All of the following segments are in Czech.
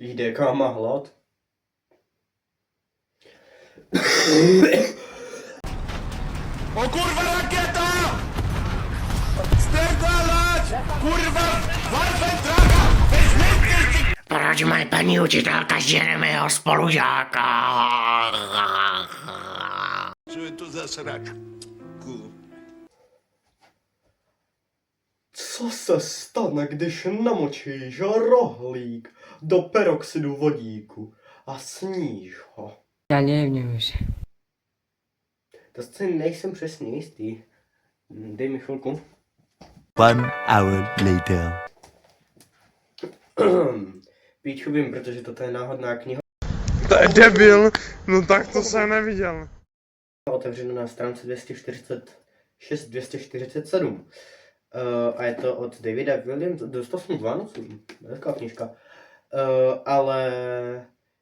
Jde, jaká má hlad. O kurwa rakieta! Spierdalać! Kurwa! Warfel draga! Proč má paní učitelka žere mého spolužáka? Co je to za sračku? Co se stane, když namočíš rohlík do peroxidu vodíku a sníš ho? Já nevím už. To si nejsem přesně jistý. Dej mi chvilku. 1 hour later. Píču vím, protože toto je náhodná kniha. To je debil, no tak to jsem neviděl. Otevřeno na stránce 246-247. A je to od Davida Williams, dostal jsem 2 noci, hezká knižka. Ale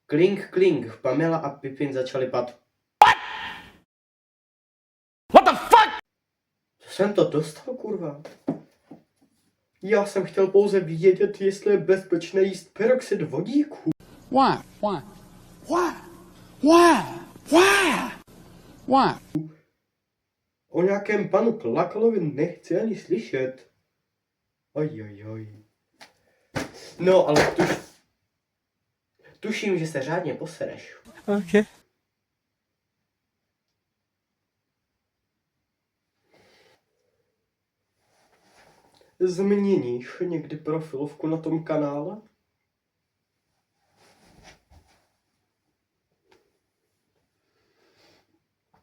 klink, klink, Pamela a Pippin začali pat. What the fuck? Co jsem to dostal, kurva? Já jsem chtěl pouze vědět, jestli je bezpečné jíst peroxid vodíku. Why? Why? Why? Why? Why? Why? O nějakém panu Klakalovi nechci ani slyšet. Ojojoj. No, ale tuším, že se řádně posereš. Okay. Změníš někdy profilovku na tom kanále?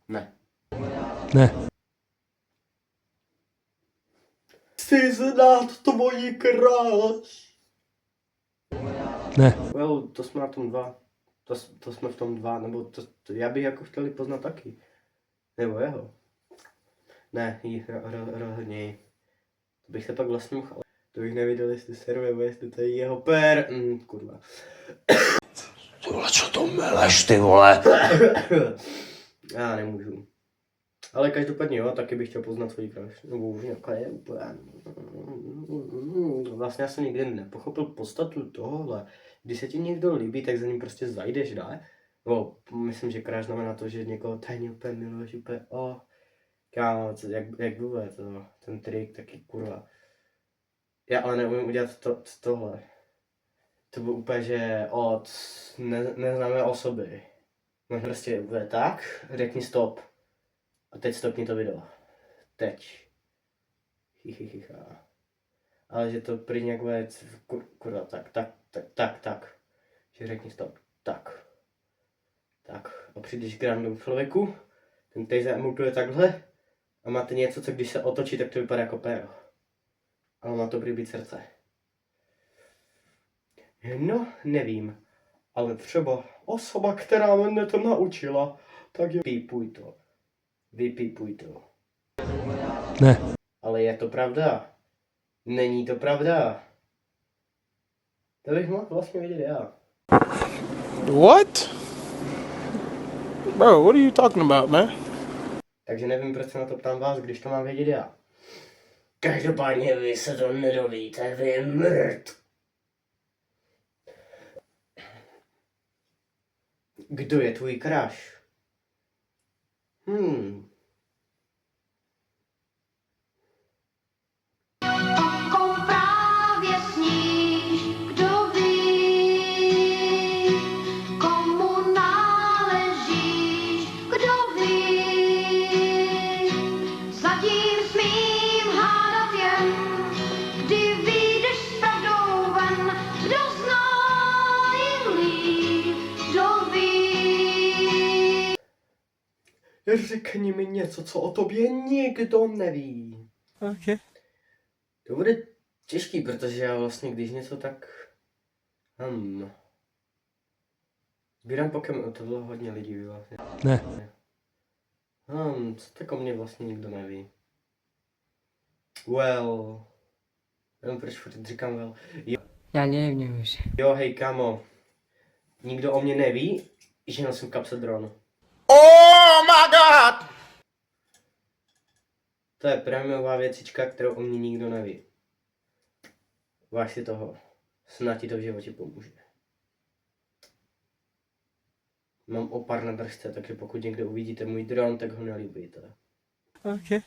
Ne. Ne. Chci znát tvoji kráč. Ne. Well, to jsme na tom 2. To jsme v tom 2, nebo to já bych jako chtěl poznat taky. Nebo jeho. Ne, rozhodně. To bych se pak vlastně mohl, to bych neviděl, jestli serve, nebo jestli to je jeho per. Kurva. Ty vole, co to meleš, ty vole? Já nemůžu. Ale každopádně jo, taky bych chtěl poznat svůj crush. Nebo už nějaká je úplně... Vlastně já jsem nikdy nepochopil podstatu tohohle. Když se ti někdo líbí, tak za ním prostě zajdeš, ne? No, myslím, že crush znamená to, že někoho tajně úplně miluješ, úplně kámo, jak vůbec, ten trik, taky kurva. Já ale neumím udělat tohle. To bylo úplně, že od neznámé osoby. No prostě bude tak, řekni stop. A teď stopni to video. Teď. Chichichicha. Ale že to prý nějak bude, kurva, tak. Že řekni stop. Tak. A přijdeš k random člověku, ten tady zamutuje takhle a máte něco, co když se otočí, tak to vypadá jako péro. Ale má to prý být srdce. No, nevím. Ale třeba osoba, která mě to naučila, tak je pípuj to. Vypípuj to. Ne. Ale je to pravda. Není to pravda. To bych mohl vlastně vědět já. What? Bro, what are you talking about, man? Takže nevím, proč se na to ptám vás, když to mám vědět já. Každopádně vy se to nedovíte, vy mrt. Kdo je tvůj crush? Takou právě sníš, kdo ví, komu náležíš, kdo ví. Zatím smím hádat jen, kdy vyjdeš s pravdou ven, kdo zná jen líp, kdo ví. Řekni mi něco, co o tobě nikdo neví. Okay. To bude těžký, protože já vlastně, když něco tak... Sbírám Pokémon, to bylo hodně lidí vlastně. Ne. Co tak o mě vlastně nikdo neví. Well... Nevím, proč furt říkám well. Já nevím už. Jo, hej kámo. Nikdo o mě neví, že nosím kapse dron. Oh my god! To je prémiová věcička, kterou o mě nikdo neví. Váž si toho. Snad ti to v životě pomůže. Mám opar na držce, takže pokud někde uvidíte můj dron, tak ho nelíbíte. Okay.